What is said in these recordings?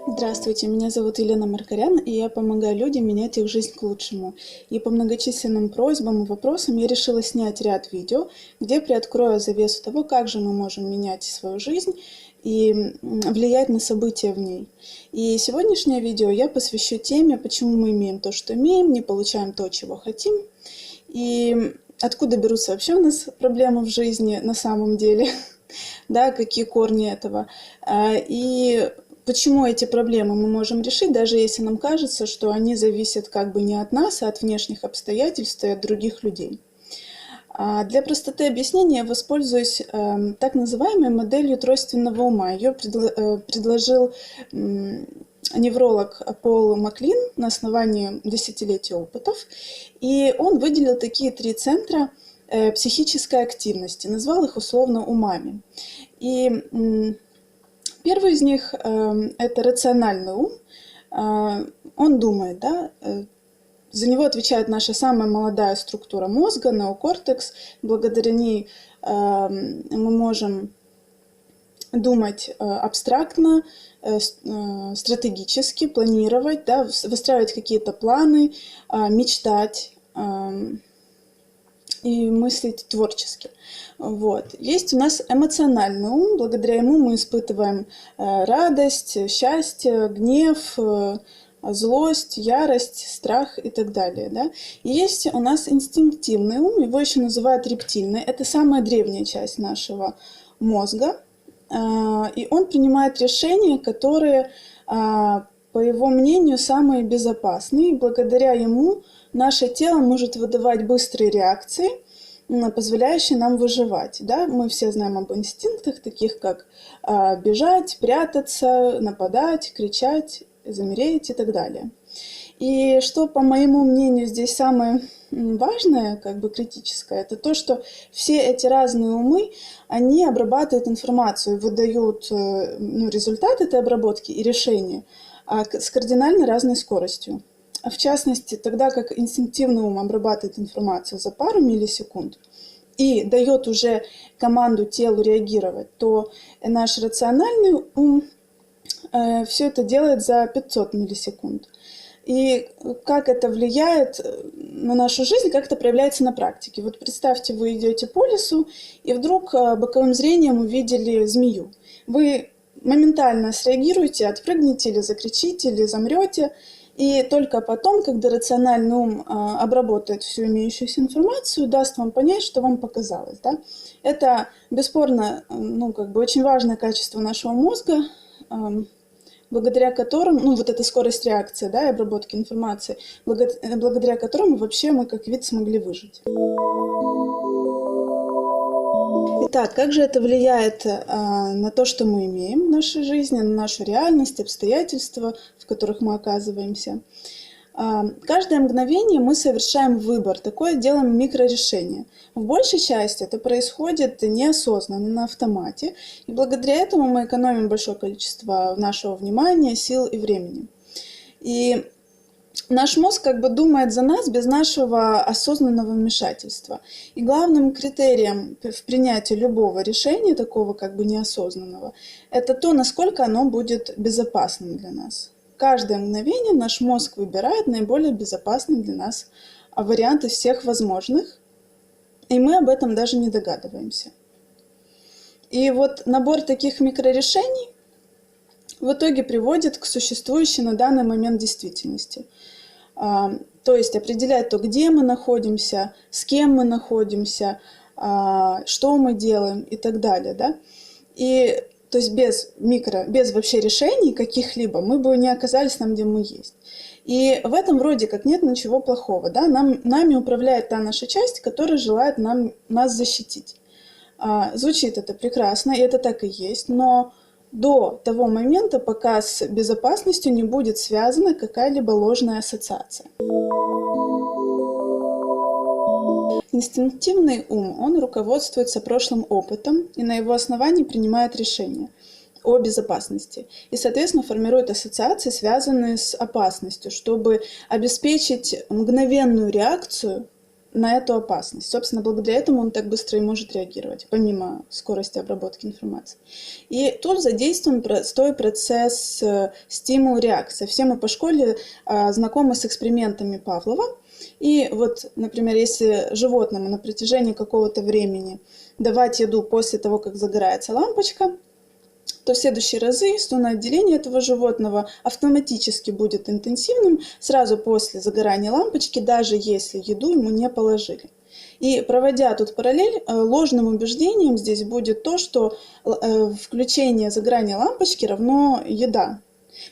Здравствуйте, меня зовут Елена Маркарян, и я помогаю людям менять их жизнь к лучшему. И по многочисленным просьбам и вопросам я решила снять ряд видео, где приоткрою завесу того, как же мы можем менять свою жизнь и влиять на события в ней. И сегодняшнее видео я посвящу теме, почему мы имеем то, что имеем, не получаем то, чего хотим, и откуда берутся вообще у нас проблемы в жизни на самом деле, да, какие корни этого. И почему эти проблемы мы можем решить, даже если нам кажется, что они зависят как бы не от нас, а от внешних обстоятельств и от других людей. Для простоты объяснения я воспользуюсь так называемой моделью тройственного ума. Ее предложил невролог Пол Маклин на основании десятилетий опытов. И он выделил такие 3 центра психической активности, назвал их условно умами. И первый из них – это рациональный ум. Он думает, да? За него отвечает наша самая молодая структура мозга, неокортекс. Благодаря ней мы можем думать абстрактно, стратегически, планировать, да, выстраивать какие-то планы, мечтать и мыслить творчески. Вот. Есть у нас эмоциональный ум, благодаря ему мы испытываем радость, счастье, гнев, злость, ярость, страх и так далее. Да? И есть у нас инстинктивный ум, его еще называют рептильный. Это самая древняя часть нашего мозга. И он принимает решения, которые, по его мнению, самые безопасные. И благодаря ему наше тело может выдавать быстрые реакции, позволяющие нам выживать. Да? Мы все знаем об инстинктах, таких как бежать, прятаться, нападать, кричать, замереть и так далее. И что, по моему мнению, здесь самое важное, как бы критическое, это то, что все эти разные умы, они обрабатывают информацию, выдают результат этой обработки и решения с кардинально разной скоростью. В частности, тогда как инстинктивный ум обрабатывает информацию за пару миллисекунд и дает уже команду телу реагировать, то наш рациональный ум все это делает за 500 миллисекунд. И как это влияет на нашу жизнь, как это проявляется на практике. Вот представьте, вы идете по лесу, и вдруг боковым зрением увидели змею. Вы моментально среагируете, отпрыгнете или закричите, или замрете. И только потом, когда рациональный ум обработает всю имеющуюся информацию, даст вам понять, что вам показалось. Да? Это бесспорно очень важное качество нашего мозга, благодаря которым, вот эта скорость реакции, да, и обработки информации, благодаря которому вообще мы как вид смогли выжить. Итак, как же это влияет на то, что мы имеем в нашей жизни, на нашу реальность, обстоятельства, в которых мы оказываемся? Каждое мгновение мы совершаем выбор, такое делаем микрорешение. В большей части это происходит неосознанно, на автомате, и благодаря этому мы экономим большое количество нашего внимания, сил и времени. И наш мозг как бы думает за нас без нашего осознанного вмешательства. И главным критерием в принятии любого решения, такого как бы неосознанного, это то, насколько оно будет безопасным для нас. Каждое мгновение наш мозг выбирает наиболее безопасный для нас вариант из всех возможных, и мы об этом даже не догадываемся. И вот набор таких микрорешений в итоге приводит к существующей на данный момент действительности. То есть определяет то, где мы находимся, с кем мы находимся, что мы делаем и так далее. Да? И то есть без вообще решений каких-либо мы бы не оказались там, где мы есть. И в этом вроде как нет ничего плохого. Да? Нами управляет та наша часть, которая желает нас защитить. Звучит это прекрасно, и это так и есть, но до того момента, пока с безопасностью не будет связана какая-либо ложная ассоциация. Инстинктивный ум, он руководствуется прошлым опытом и на его основании принимает решения о безопасности. И, соответственно, формирует ассоциации, связанные с опасностью, чтобы обеспечить мгновенную реакцию на эту опасность. Собственно, благодаря этому он так быстро и может реагировать, помимо скорости обработки информации. И тут задействован простой процесс стимул-реакция. Все мы по школе знакомы с экспериментами Павлова. И вот, например, если животному на протяжении какого-то времени давать еду после того, как загорается лампочка, то в следующие разы слюноотделение этого животного автоматически будет интенсивным сразу после загорания лампочки, даже если еду ему не положили. И проводя тут параллель, ложным убеждением здесь будет то, что включение загорания лампочки равно еда.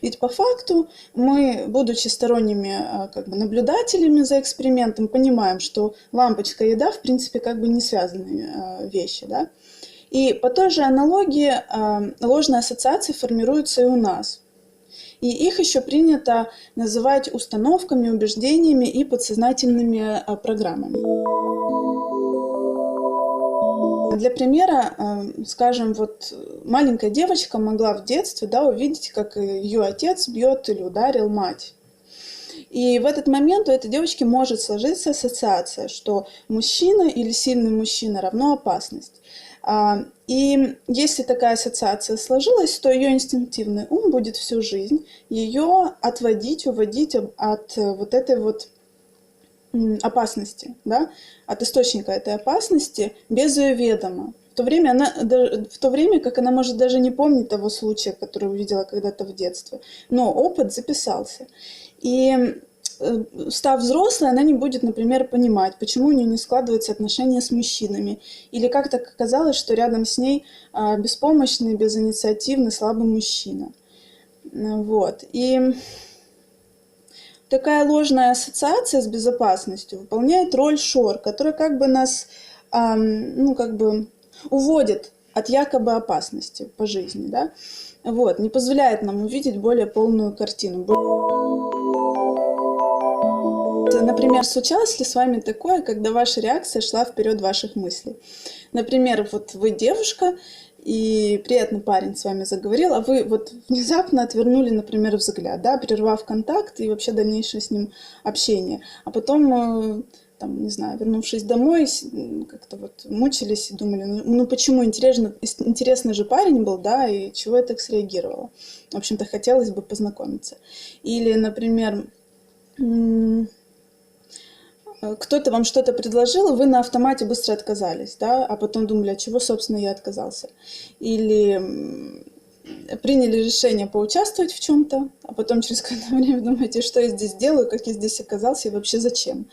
Ведь по факту мы, будучи сторонними наблюдателями за экспериментом, понимаем, что лампочка и еда в принципе не связанные вещи, да? И по той же аналогии ложные ассоциации формируются и у нас. И их еще принято называть установками, убеждениями и подсознательными программами. Для примера, скажем, вот маленькая девочка могла в детстве увидеть, как ее отец бьет или ударил мать. И в этот момент у этой девочки может сложиться ассоциация, что мужчина или сильный мужчина равно опасность. И если такая ассоциация сложилась, то ее инстинктивный ум будет всю жизнь ее отводить, уводить от вот этой вот опасности, да, от источника этой опасности без ее ведома. В то время как она может даже не помнить того случая, который увидела когда-то в детстве, но опыт записался. И став взрослой, она не будет, например, понимать, почему у нее не складываются отношения с мужчинами. Или как так оказалось, что рядом с ней беспомощный, безинициативный, слабый мужчина. Вот. И такая ложная ассоциация с безопасностью выполняет роль шор, которая нас уводит от якобы опасности по жизни. Да? Вот. Не позволяет нам увидеть более полную картину. Например, случалось ли с вами такое, когда ваша реакция шла вперед ваших мыслей? Например, вот вы девушка, и приятный парень с вами заговорил, а вы вот внезапно отвернули, например, взгляд, да, прервав контакт и вообще дальнейшее с ним общение. А потом, не знаю, вернувшись домой, как-то вот мучились и думали, почему, интересный же парень был, да, и чего я так среагировала. В общем-то, хотелось бы познакомиться. Или, например, кто-то вам что-то предложил, и вы на автомате быстро отказались, да, а потом думали, от чего, собственно, я отказался. Или приняли решение поучаствовать в чем-то, а потом через какое-то время думаете, что я здесь делаю, как я здесь оказался и вообще зачем.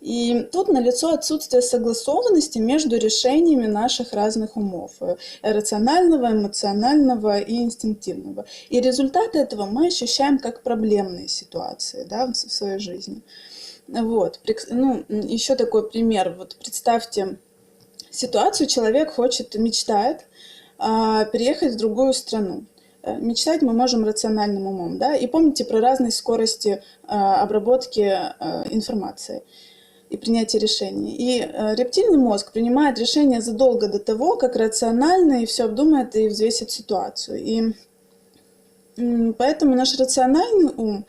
И тут налицо отсутствие согласованности между решениями наших разных умов, рационального, эмоционального и инстинктивного. И результаты этого мы ощущаем как проблемные ситуации, да, в своей жизни. Вот. Еще такой пример. Вот представьте ситуацию, человек мечтает переехать в другую страну. Мечтать мы можем рациональным умом, да, и помните про разные скорости обработки информации и принятия решений. И рептильный мозг принимает решение задолго до того, как рационально и все обдумает и взвесит ситуацию. И поэтому наш рациональный ум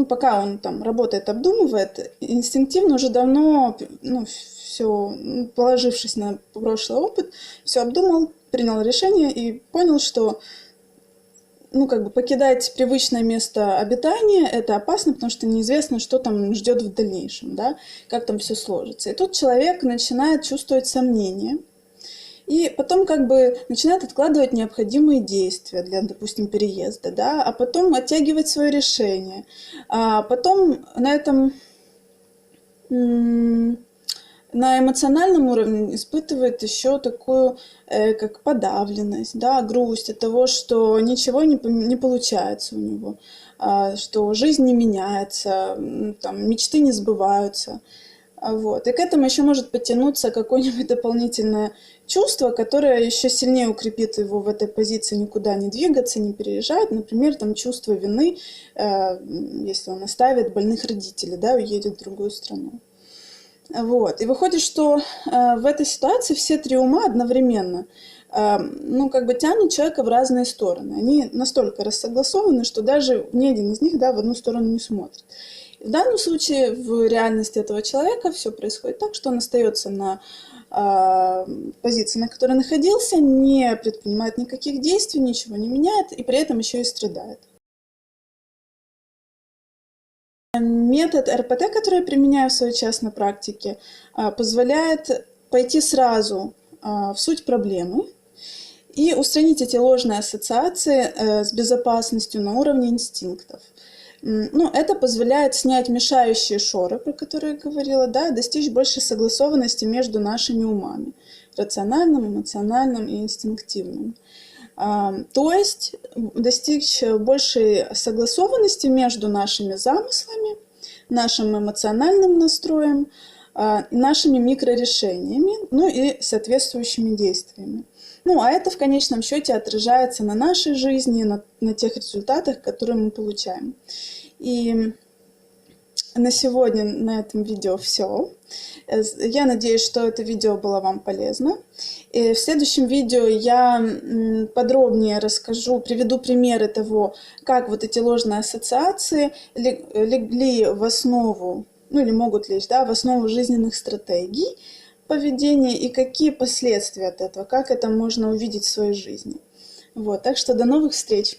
пока он там работает, обдумывает, инстинктивно уже давно, все, положившись на прошлый опыт, все обдумал, принял решение и понял, что покидать привычное место обитания – это опасно, потому что неизвестно, что там ждет в дальнейшем, да, как там все сложится. И тут человек начинает чувствовать сомнения, и потом начинает откладывать необходимые действия для, допустим, переезда, да, а потом оттягивать свое решение. А потом на эмоциональном уровне испытывает еще такую, как подавленность, да, грусть от того, что ничего не получается у него, что жизнь не меняется, мечты не сбываются. Вот. И к этому еще может подтянуться какое-нибудь дополнительное чувство, которое еще сильнее укрепит его в этой позиции никуда не двигаться, не переезжать. Например, чувство вины, если он оставит больных родителей, да, уедет в другую страну. Вот. И выходит, что в этой ситуации все три ума одновременно тянут человека в разные стороны. Они настолько рассогласованы, что даже ни один из них, да, в одну сторону не смотрит. В данном случае в реальности этого человека все происходит так, что он остается на позиции, на которой находился, не предпринимает никаких действий, ничего не меняет и при этом еще и страдает. Метод РПТ, который я применяю в своей частной практике, позволяет пойти сразу в суть проблемы и устранить эти ложные ассоциации с безопасностью на уровне инстинктов. Ну, это позволяет снять мешающие шоры, про которые я говорила, да, достичь большей согласованности между нашими умами, рациональным, эмоциональным и инстинктивным. То есть достичь большей согласованности между нашими замыслами, нашим эмоциональным настроем, нашими микрорешениями, ну и соответствующими действиями. Ну, а это в конечном счете отражается на нашей жизни, на тех результатах, которые мы получаем. И на сегодня на этом видео все. Я надеюсь, что это видео было вам полезно. И в следующем видео я подробнее расскажу, приведу примеры того, как вот эти ложные ассоциации легли в основу, ну или могут лечь, да, в основу жизненных стратегий поведения и какие последствия от этого, как это можно увидеть в своей жизни. Вот, так что до новых встреч!